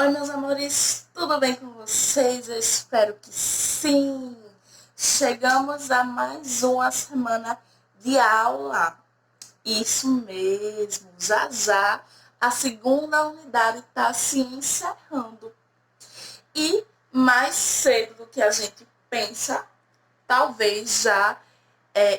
Oi, meus amores, tudo bem com vocês? Eu espero que sim! Chegamos a mais uma semana de aula. Isso mesmo, já já a segunda unidade está se encerrando. E mais cedo do que a gente pensa, talvez já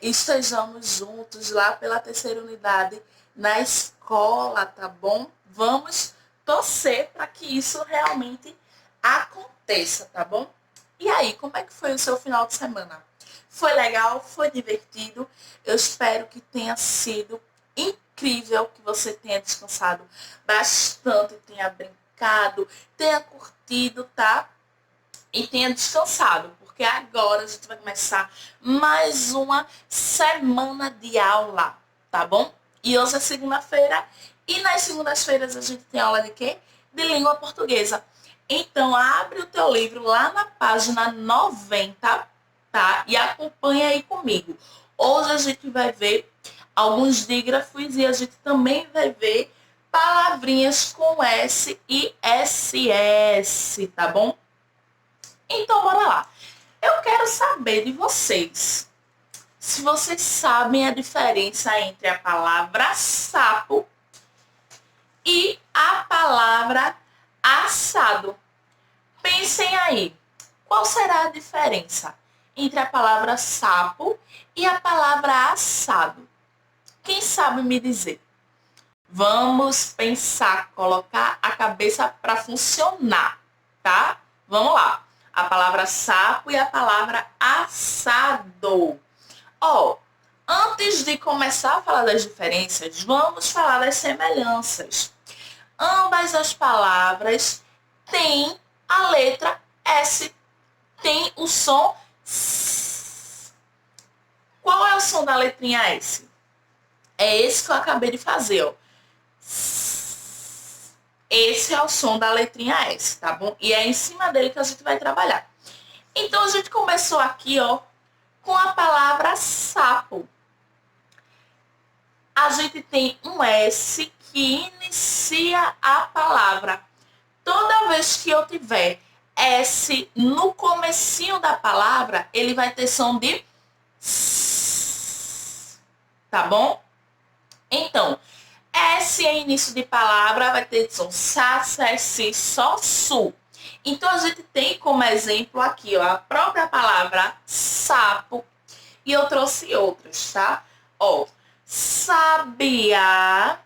estejamos juntos lá pela terceira unidade na escola, tá bom? Vamos torcer para que isso realmente aconteça, tá bom? E aí, como é que foi o seu final de semana? Foi legal? Foi divertido? Eu espero que tenha sido incrível, que você tenha descansado bastante, tenha brincado, tenha curtido, tá? E tenha descansado, porque agora a gente vai começar mais uma semana de aula, tá bom? E hoje é segunda-feira e nas segundas-feiras a gente tem aula de quê? De língua portuguesa. Então, abre o teu livro lá na página 90, tá? E acompanha aí comigo. Hoje a gente vai ver alguns dígrafos e a gente também vai ver palavrinhas com S e SS, tá bom? Então, bora lá. Eu quero saber de vocês, se vocês sabem a diferença entre a palavra sapo e a palavra assado. Pensem aí, qual será a diferença entre a palavra sapo e a palavra assado? Quem sabe me dizer? Vamos pensar, colocar a cabeça para funcionar, tá? Vamos lá. A palavra sapo e a palavra assado. Antes de começar a falar das diferenças, vamos falar das semelhanças. Ambas as palavras têm a letra S, tem o som S. Qual é o som da letrinha S? É esse que eu acabei de fazer, ó. Esse é o som da letrinha S, tá bom? E é em cima dele que a gente vai trabalhar. Então, a gente começou aqui, ó, com a palavra sapo. A gente tem um S que inicia a palavra. Toda vez que eu tiver S no comecinho da palavra, ele vai ter som de S, tá bom? Então, S em início de palavra vai ter som sa, se, si, só, su. Então, a gente tem como exemplo aqui, ó, a própria palavra sapo. E eu trouxe outras, tá? Ó, sabiá,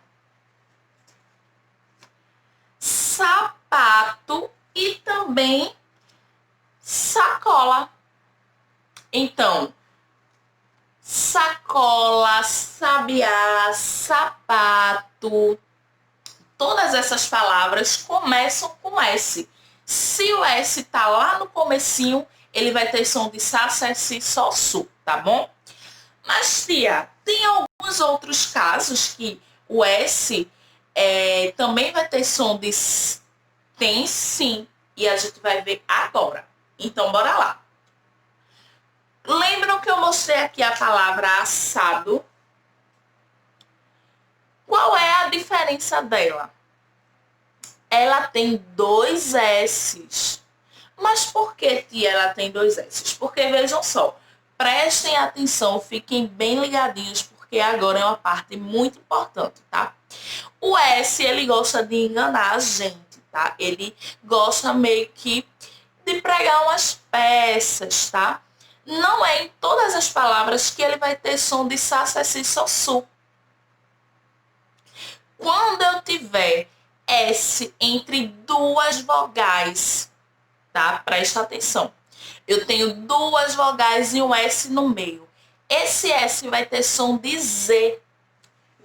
sapato e também sacola. Então, sacola, sabiá, sapato, todas essas palavras começam com S. Se o S tá lá no comecinho, ele vai ter som de sa, se, si, só, su, tá bom? Mas, tia, tem alguns outros casos que o S também vai ter som de S. Tem sim, e a gente vai ver agora. Então, bora lá. Lembram que eu mostrei aqui a palavra assado? Qual é a diferença dela? Ela tem dois S's. Mas por que, tia, ela tem dois S's? Porque, vejam só, prestem atenção, fiquem bem ligadinhos, porque agora é uma parte muito importante, tá? O S, ele gosta de enganar a gente, tá? Ele gosta meio que de pregar umas peças, tá? Não é em todas as palavras que ele vai ter som de sa, se, si, só, su. Quando eu tiver S entre duas vogais, tá? Presta atenção. Eu tenho duas vogais e um S no meio. Esse S vai ter som de Z.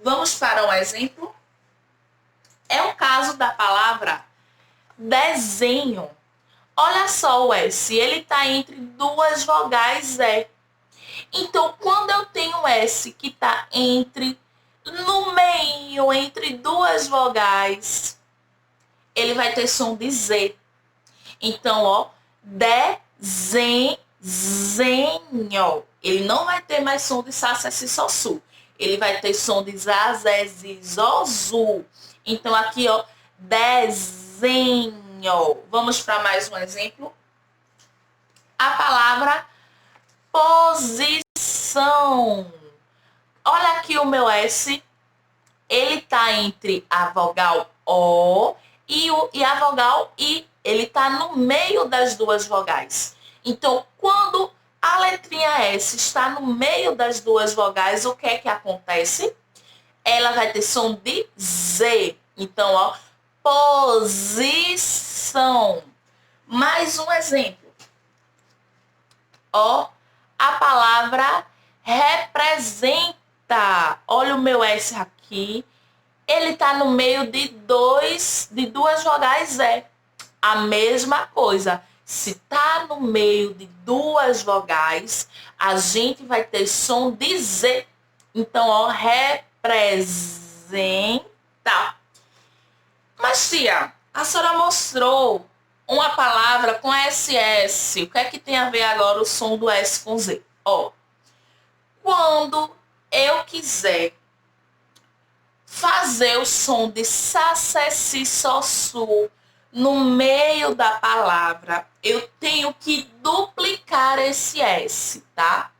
Vamos para um exemplo? É o caso da palavra desenho. Olha só o S, ele está entre duas vogais E. Então, quando eu tenho S que está no meio, entre duas vogais, ele vai ter som de Z. Então, ó, desenho. Ele não vai ter mais som de sa, se, si, só, su. Ele vai ter som de za, zé, zi, zó, zu. Então, aqui, ó, desenho. ó. Vamos para mais um exemplo. A palavra posição. Olha aqui o meu S. Ele tá entre a vogal O e a vogal I. Ele tá no meio das duas vogais. Então, quando a letrinha S está no meio das duas vogais, o que é que acontece? Ela vai ter som de Z. Então, ó, posição. Mais um exemplo. Ó, a palavra representa. Olha o meu S aqui. Ele está no meio de duas vogais E. A mesma coisa. Se está no meio de duas vogais, a gente vai ter som de Z. Então, ó, representa. Mas, tia, a senhora mostrou uma palavra com SS. O que é que tem a ver agora o som do S com Z? Ó, quando eu quiser fazer o som de Sá, Sé, Si, Sol, Sul no meio da palavra, eu tenho que duplicar esse S, tá?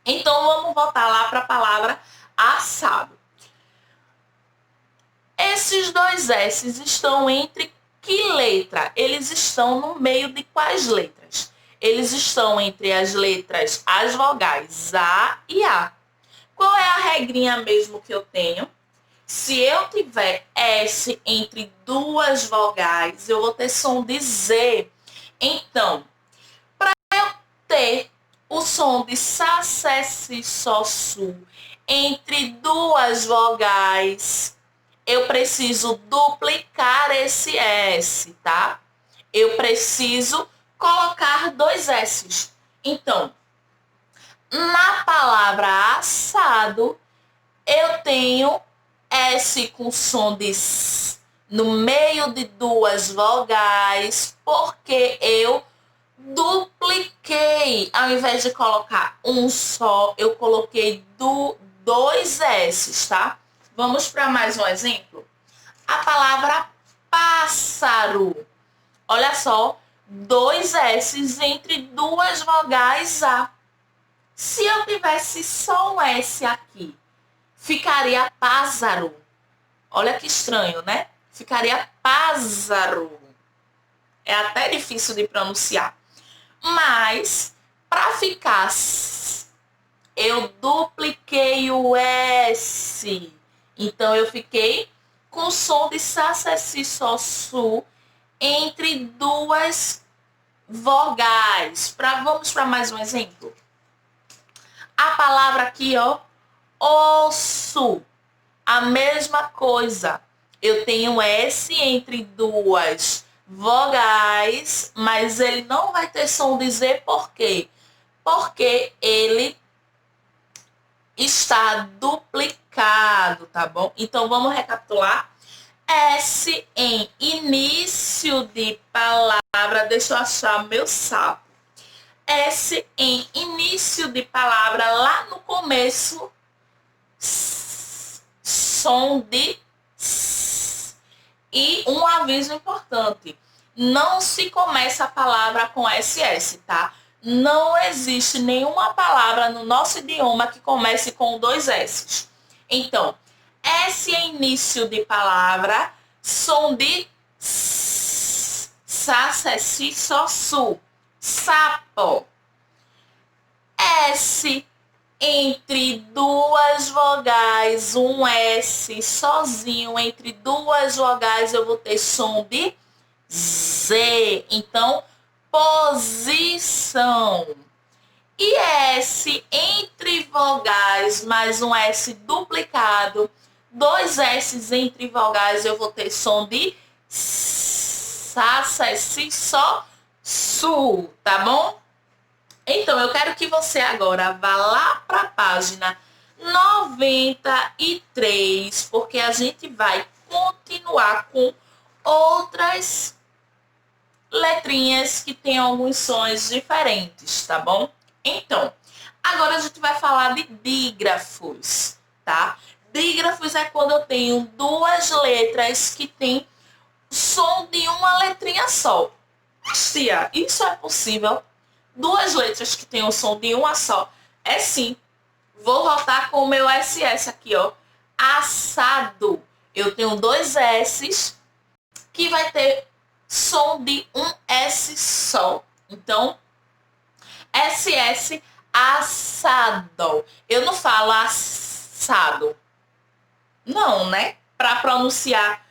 Então, vamos voltar lá para a palavra assado. Esses dois S's estão entre que letra? Eles estão no meio de quais letras? Eles estão entre as letras, as vogais A e A. Qual é a regrinha mesmo que eu tenho? Se eu tiver S entre duas vogais, eu vou ter som de Z. Então, para eu ter o som de Sá, Sé, Si, Sol, Sul entre duas vogais, eu preciso duplicar esse S, tá? Eu preciso colocar dois S's. Então, na palavra assado, eu tenho S com som de S no meio de duas vogais, porque eu dupliquei. Ao invés de colocar um só, eu coloquei dois S's, tá? Vamos para mais um exemplo. A palavra pássaro. Olha só, dois S's entre duas vogais A. Se eu tivesse só um S aqui, ficaria pássaro. Olha que estranho, né? Ficaria pássaro. É até difícil de pronunciar. Mas, para ficar, eu dupliquei o S. Então, eu fiquei com o som de Sá, Sé, Si, Sol, Sul entre duas vogais. Vamos para mais um exemplo. A palavra aqui, ó, osso. A mesma coisa. Eu tenho S entre duas vogais, mas ele não vai ter som de Z, por quê? Porque ele está duplicado, tá bom? Então, vamos recapitular. S em início de palavra, deixa eu achar meu sapo. S em início de palavra, lá no começo, som de S. E um aviso importante, não se começa a palavra com SS, tá? Não existe nenhuma palavra no nosso idioma que comece com dois S's. Então, S em início de palavra, som de S. Sá, Sé, Si, Sol, Sul. Sapo. S entre duas vogais, um S sozinho entre duas vogais, eu vou ter som de Z. Então, posição. E S entre vogais, mais um S duplicado, dois S entre vogais, eu vou ter som de Sá, Sé, Si, Sol, Sul, tá bom? Então, eu quero que você agora vá lá para a página 93, porque a gente vai continuar com outras letrinhas que têm alguns sons diferentes, tá bom? Então, agora a gente vai falar de dígrafos, tá? Dígrafos é quando eu tenho duas letras que têm som de uma letrinha só. Mas, tia, isso é possível? Duas letras que têm o som de uma só. É sim. Vou voltar com o meu SS aqui, ó. Assado. Eu tenho dois S's que vai ter som de um S só. Então, SS, assado. Eu não falo assado. Não, né? Para pronunciar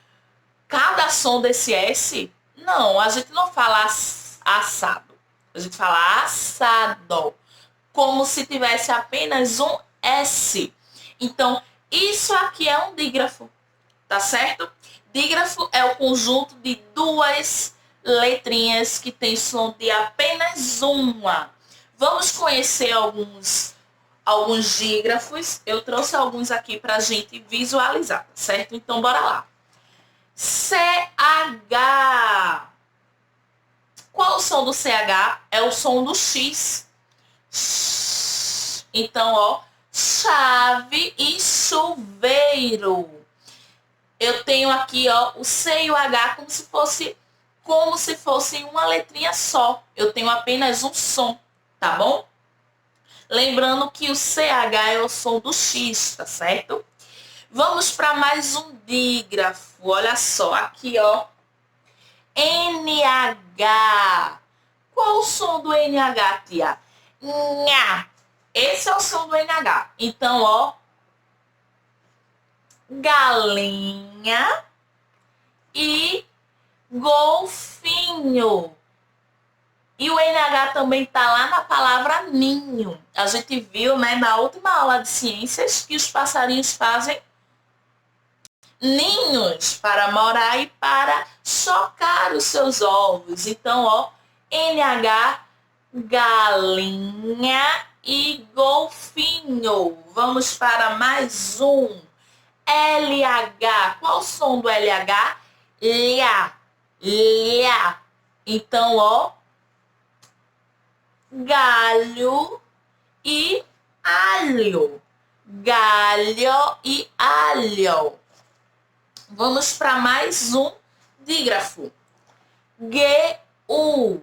cada som desse S, não, a gente não fala assado. A gente fala assado. Como se tivesse apenas um S. Então, isso aqui é um dígrafo, tá certo? Dígrafo é o conjunto de duas letrinhas que tem som de apenas uma. Vamos conhecer alguns dígrafos. Eu trouxe alguns aqui pra gente visualizar, certo? Então, bora lá. CH. Qual o som do CH? É o som do X. Então, ó, chave e chuveiro. Eu tenho aqui, ó, o C e o H como se fosse uma letrinha só. Eu tenho apenas um som, tá bom? Lembrando que o CH é o som do X, tá certo? Vamos para mais um dígrafo. Olha só, aqui, ó. NH. Qual o som do NH, tia? Nha. Esse é o som do NH. Então, ó. Galinha e golfinho. E o NH também tá lá na palavra ninho. A gente viu, né, na última aula de ciências que os passarinhos fazem ninhos para morar e para chocar os seus ovos. Então, ó, NH, galinha e golfinho. Vamos para mais um. LH. Qual o som do LH? Lha. Lha. Então, ó, galho e alho. Galho e alho. Vamos para mais um dígrafo. GU.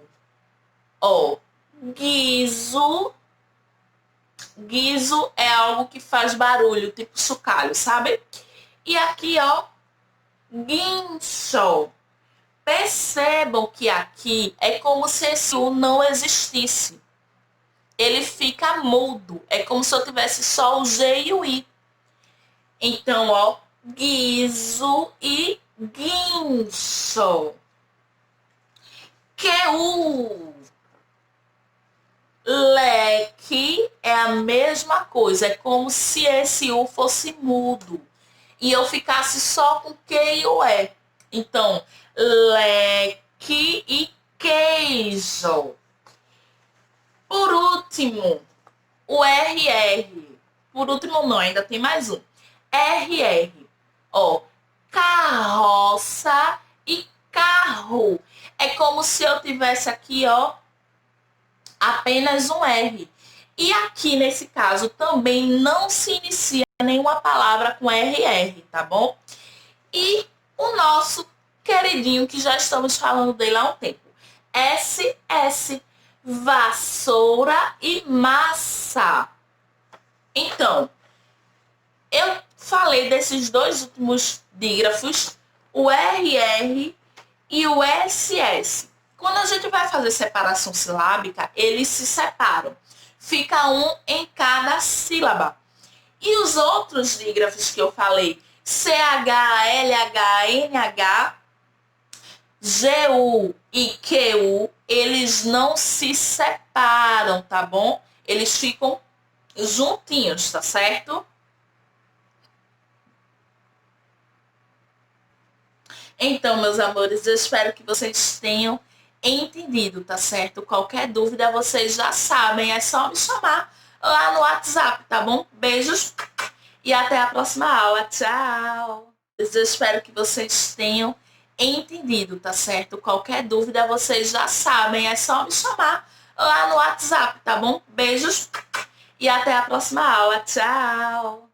Ó, guizo. Guizo é algo que faz barulho, tipo chocalho, sabe? E aqui, ó, guincho. Percebam que aqui é como se esse U não existisse. Ele fica mudo. É como se eu tivesse só o G e o I. Então, ó, guizo e guincho. QU. Leque é a mesma coisa. É como se esse U fosse mudo. E eu ficasse só com Q e o E. Então, leque e queijo. Por último, o RR. Por último não, ainda tem mais um. RR. Ó, carroça e carro. É como se eu tivesse aqui, ó, apenas um R. E aqui, nesse caso, também não se inicia nenhuma palavra com RR, tá bom? E o nosso queridinho, que já estamos falando dele há um tempo. SS, vassoura e massa. Então, eu falei desses dois últimos dígrafos, o RR e o SS. Quando a gente vai fazer separação silábica, eles se separam. Fica um em cada sílaba. E os outros dígrafos que eu falei, CH, LH, NH, GU e QU, eles não se separam, tá bom? Eles ficam juntinhos, tá certo? Então, meus amores, eu espero que vocês tenham entendido, tá certo? Qualquer dúvida, vocês já sabem, é só me chamar lá no WhatsApp, tá bom? Beijos e até a próxima aula. Tchau! Eu espero que vocês tenham entendido, tá certo? Qualquer dúvida, vocês já sabem, é só me chamar lá no WhatsApp, tá bom? Beijos e até a próxima aula. Tchau!